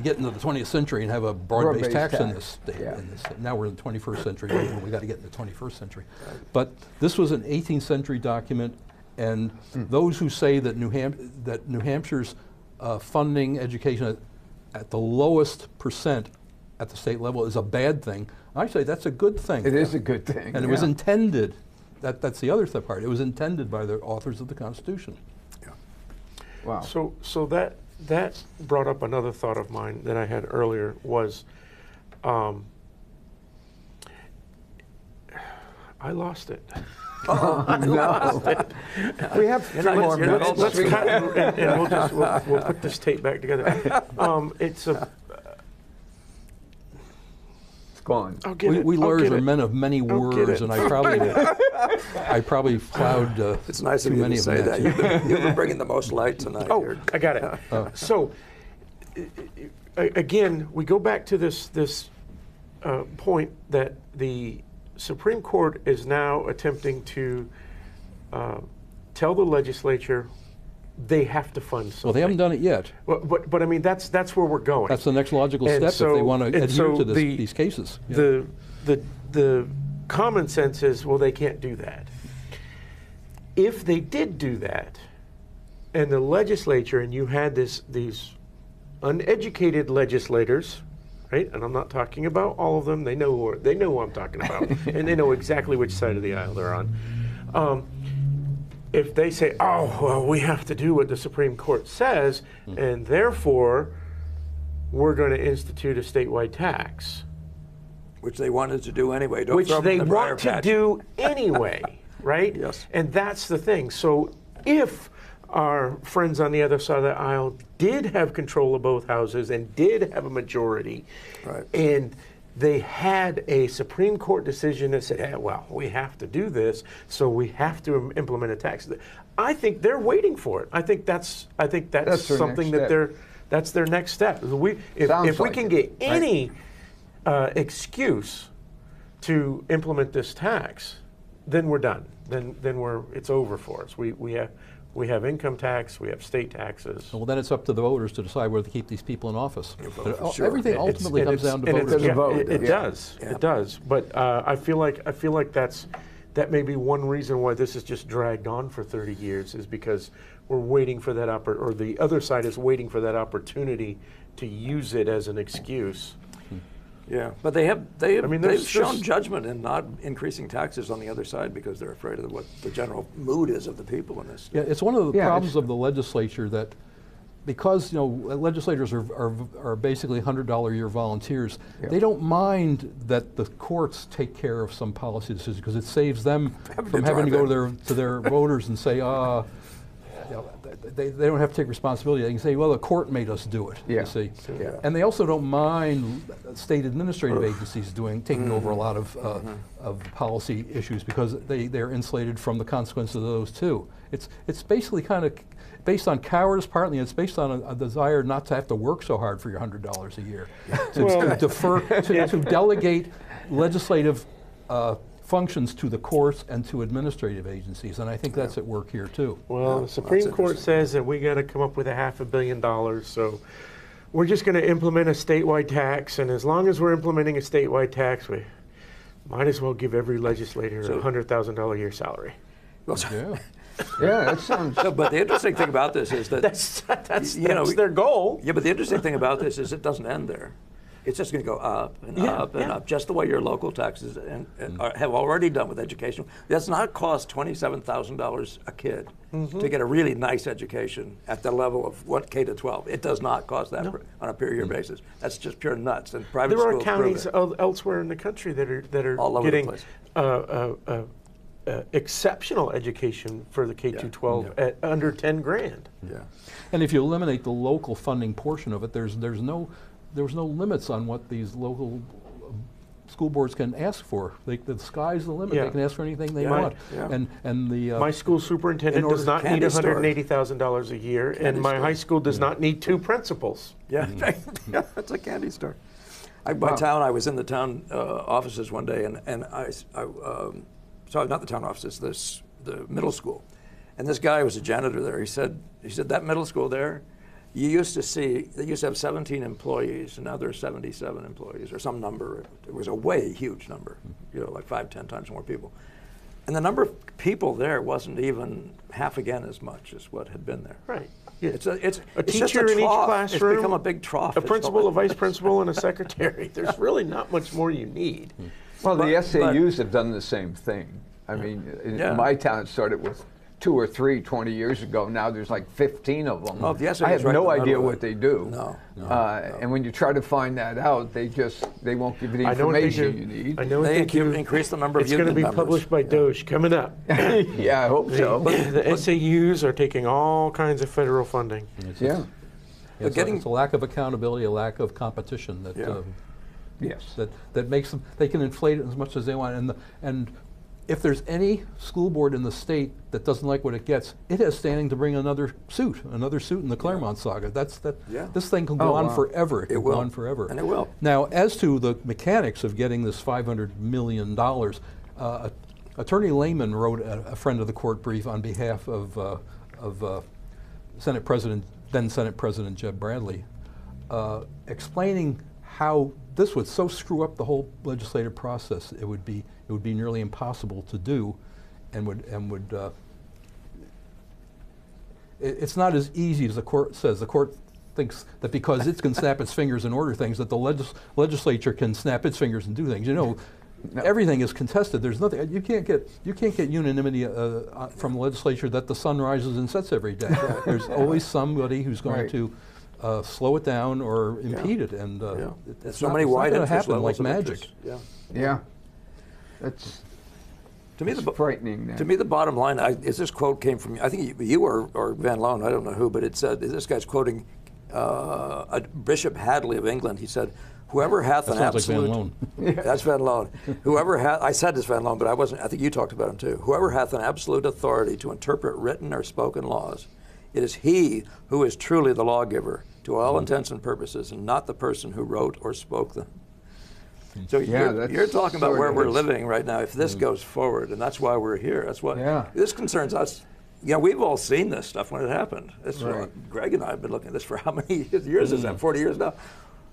get into the 20th century and have a broad-based tax in this state. Yeah. Now we're in the 21st century. We got to get in the 21st century. But this was an 18th century document, and those who say that New Hampshire's funding education at the lowest percent at the state level is a bad thing, I say that's a good thing. It is a good thing. And it was yeah. intended, that's the other part, it was intended by the authors of the Constitution. Yeah. Wow. So that brought up another thought of mine that I had earlier was, I lost it. No. We have 3 not- more you're not minutes. Let's cut and we'll put this tape back together. It's gone. I'll get it. We I'll lawyers get are it. men of many I'll get words, it. and I probably plowed It's nice too of you many to of say them that. at you. You've been bringing the most light tonight. Oh, here. I got it. So, again, we go back to this point that the Supreme Court is now attempting to tell the legislature they have to fund something. Well, they haven't done it yet. But I mean, that's where we're going. That's the next logical And step if they so- want to and adhere so to the- these cases. Yeah. The common sense is, well, they can't do that. If they did do that, and the legislature, and you had these uneducated legislators, right? And I'm not talking about all of them. They know who I'm talking about, and they know exactly which side of the aisle they're on. If they say, "Oh, well, we have to do what the Supreme Court says, and therefore we're going to institute a statewide tax," Which they wanted to do anyway. Don't which throw them they in the briar want to patch. do anyway, right? Yes. And that's the thing. So if our friends on the other side of the aisle did have control of both houses and did have a majority, Right. and they had a Supreme Court decision that said, well, we have to do this, so we have to implement a tax. I think they're waiting for it. I think that's That's their something next that step. that's their next step. If Sounds we like can it, get right? any excuse to implement this tax, then we're done. Then it's over for us. We have income tax, we have state taxes. Well, then it's up to the voters to decide whether to keep these people in office. But sure. everything ultimately comes down to voters. There's a vote, It yeah. does. Yeah. It does. But I feel like that may be one reason why this has just dragged on for 30 years, is because we're waiting for that or the other side is waiting for that opportunity to use it as an excuse. Yeah, but they've there's shown judgment in not increasing taxes on the other side because they're afraid of what the general mood is of the people in this. Yeah, it's one of the Yeah, problems it's- of the legislature that because legislators are basically $100 a year volunteers, Yeah. they don't mind that the courts take care of some policy decisions because it saves them from having to go to their voters and say, they don't have to take responsibility. They can say, well, the court made us do it. Yeah. You see, Yeah. and they also don't mind state administrative agencies taking over a lot of policy issues because they're insulated from the consequences of those too. It's basically kind of based on cowardice partly, and it's based on a desire not to have to work so hard for your $100 a year, to defer, to delegate legislative functions to the courts and to administrative agencies, and I think that's at work here too. Well, the Supreme that's Court interesting. says that we got to come up with $500 million, so we're just going to implement a statewide tax, and as long as we're implementing a statewide tax, we might as well give every legislator a $100,000 a year salary. Well, Yeah. Yeah, that sounds. no, but the interesting thing about this is that That's You know, their goal. yeah, but the interesting thing about this is it doesn't end there. it's just going to go up and Yeah, up and yeah. up, just the way your local taxes have already done with education. That's not cost $27,000 a kid Mm-hmm. to get a really nice education at the level of what K to 12. It does not cost that on a per year basis. That's just pure nuts. And private There are schools prove counties it. elsewhere in the country that are All over the getting place. exceptional education for the K through 12 at under 10 grand. Yeah. And if you eliminate the local funding portion of it, there's no limits on what these local school boards can ask for. The sky's the limit. Yeah. They can ask for anything they Yeah. want. Yeah. And the My school superintendent in order- does not need Candy store. $180,000 a year, and Candy my store. high school does not need 2 principals. Yeah, yeah, it's a candy store. I was in the town offices one day, and sorry, not the town offices, the middle school, and this guy was a janitor there. He said that middle school there, they used to have 17 employees, and now there's 77 employees or some number. It was a way huge number, like 5-10 times more people. And the number of people there wasn't even half again as much as what had been there. Right. Yeah. It's a just teacher in each trough. classroom. It's become a big trough. A principal, a vice principal, and a secretary. There's really not much more you need. Well, the But- SAUs have done the same thing. I mean, in Yeah. my town, it started with 2 or 3 20 years ago. Now there's like 15 of them. Oh, the SAU I is have right in no the middle idea of what it. they do. No. And when you try to find that out, they won't give you the I know what they information do. you need. I know what They they do. increase the number of It's going to union be members. published by Doge coming up. Yeah, I hope so. The SAUs are taking all kinds of federal funding. Yeah. it's, getting- it's a lack of accountability, a lack of competition that Yeah. Yes. that makes them. They can inflate it as much as they want. And if there's any school board in the state that doesn't like what it gets, it has standing to bring another suit in the Claremont saga. Yeah. This thing can go Oh, on wow. forever. It can will. go on forever. And it will. Now, as to the mechanics of getting this $500 million, Attorney Lehman wrote a friend of the court brief on behalf of then Senate President Jeb Bradley, explaining how this would so screw up the whole legislative process. It would be nearly impossible to do, and would. It's not as easy as the court says. The court thinks that because it can snap its fingers and order things, that the legislature can snap its fingers and do things. Everything is contested. There's nothing. You can't get unanimity from the legislature that the sun rises and sets every day. There's always somebody who's going Right. to slow it down or impede it, and Yeah. it's so not, many it's not wide gonna interest happen levels like of magic. interest. Yeah. Yeah. That's To me, frightening. Then. To me, the bottom line is this quote came from, I think you or Van Loan, I don't know who, but it said, this guy's quoting Bishop Hadley of England. He said, whoever hath That an sounds like Van absolute... Loan. That's Van Loan. Whoever hath, I said this Van Loan, but I wasn't, I think you talked about him too. Whoever hath an absolute authority to interpret written or spoken laws, it is he who is truly the lawgiver to all intents and purposes, and not the person who wrote or spoke them. So Yeah, you're that's talking about sort where of we're is. living right now. If this goes forward, and that's why we're here. That's what Yeah. this concerns us. We've all seen this stuff when it happened. Right. Greg and I have been looking at this for how many years is that? 40 years now.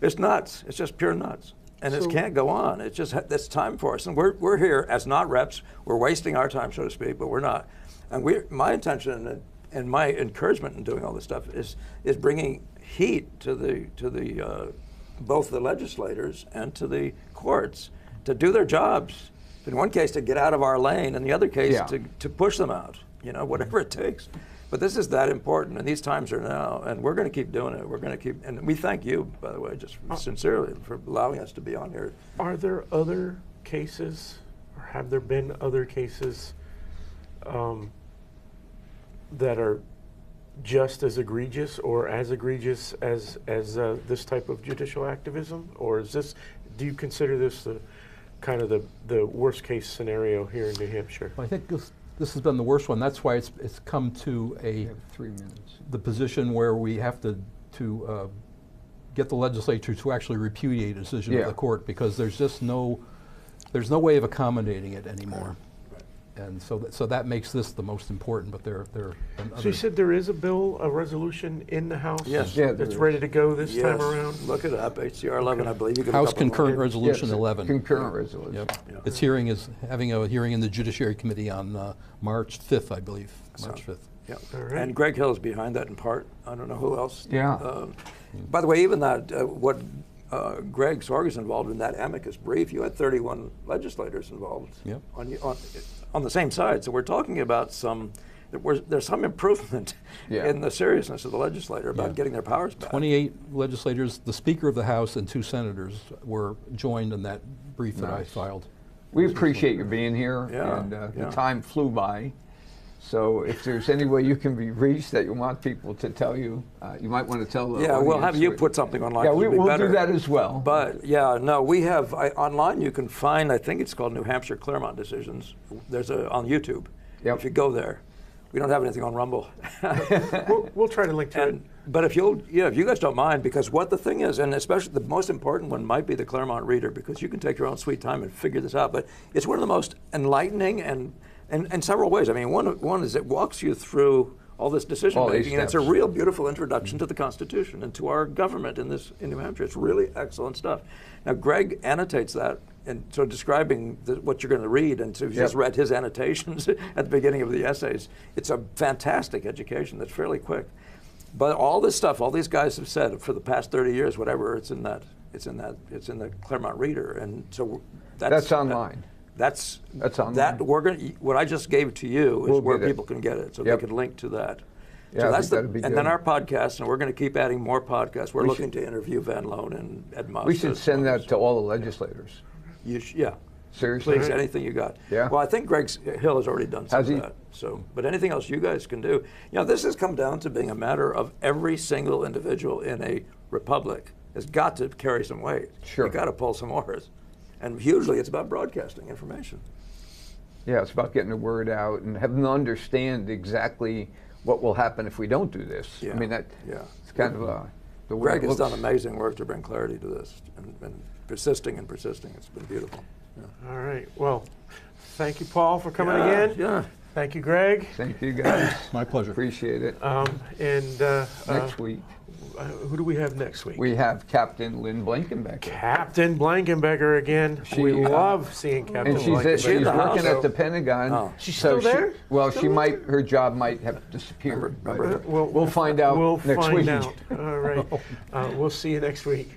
It's nuts. It's just pure nuts. And it can't go on. It's just it's time for us. And we're here as not reps. We're wasting our time, so to speak, but we're not. And my intention and my encouragement in doing all this stuff is bringing heat to the both the legislators and to the courts to do their jobs. In one case, to get out of our lane, in the other case, Yeah. to push them out. Whatever it takes. But this is that important, and these times are now, and we're going to keep doing it. We're going to keep, and we thank you, by the way, just sincerely for allowing us to be on here. Are there other cases, or have there been other cases that are just as egregious or as egregious as this type of judicial activism? Or do you consider this the kind of the worst case scenario here in New Hampshire? Well, I think this has been the worst one. That's why it's come to You have 3 minutes. the position where we have to get the legislature to actually repudiate a decision of Yeah. the court, because there's just no way of accommodating it anymore. And so that makes this the most important. But there are So you said there is a resolution in the House Yes. Yeah, that's there ready to go this time Yes. around? Look it up, HCR 11, I believe. You can House look up online. Concurrent Resolution Yes, 11. Concurrent resolution. Yep. Yeah. Its hearing is having a hearing in the Judiciary Committee on March 5th, I believe. March 5th. Yeah. All right. And Greg Hill is behind that in part. I don't know who else. Yeah. By the way, even that, what Greg Sorga's involved in that amicus brief, you had 31 legislators involved Yep. on the same side. So we're talking about there's some improvement Yeah. in the seriousness of the legislator about getting their powers back. 28 legislators, the Speaker of the House and 2 senators were joined in that brief that I filed. We appreciate you being here, Yeah, and yeah. the time flew by. So if there's any way you can be reached that you want people to tell you, you might want to tell the Yeah, we'll have audience you what- put something online. Yeah, it'll be we'll better. do that as well. But yeah, no, we have online. You can find. I think it's called New Hampshire Claremont Decisions. There's on YouTube. Yep. If you go there, we don't have anything on Rumble. We'll try to link to it. But if you guys don't mind, because what the thing is, and especially the most important one might be the Claremont Reader, because you can take your own sweet time and figure this out. But it's one of the most enlightening and in several ways. I mean, one is it walks you through all this decision All these making, and it's a steps. real beautiful introduction to the Constitution and to our government in New Hampshire. It's really excellent stuff. Now, Greg annotates that, and so describing what you're going to read, and so if you just read his annotations at the beginning of the essays, it's a fantastic education that's fairly quick. But all this stuff, all these guys have said for the past 30 years, whatever, it's in the Claremont Reader, and so That's online. That's online. That what I just gave to you is We'll where get it. people can get it, so Yep. they can link to that. Yeah, so I that's think that'd be and good. then our podcast, and we're going to keep adding more podcasts. We're We looking to interview Van Loan and Ed Musk. We should send that to all the legislators. Yeah. Seriously? Please, anything you got. Yeah. Well, I think Greg Hill has already done some Has of he? that. So, but anything else you guys can do. This has come down to being a matter of every single individual in a republic has got to carry some weight. Sure. You got to pull some oars, and hugely it's about broadcasting information. Yeah, it's about getting the word out and having them understand exactly what will happen if we don't do this. Yeah. I mean, it's kind of the way Greg it has looks. done amazing work to bring clarity to this, and persisting and persisting. It's been beautiful. Yeah. All right. Well, thank you, Paul, for coming Yeah, again. yeah. Thank you, Greg. Thank you, guys. My pleasure. Appreciate it. And Next week, who do we have next week? we have Captain Lynn Blankenbeck. Captain Blankenbecker again. We love seeing Captain And she's Blankenbecker. She in the working house? at the Pentagon. Oh. She's still there? Her job might have disappeared. Remember- but we'll find out We'll next find week. out. All right. We'll see you next week.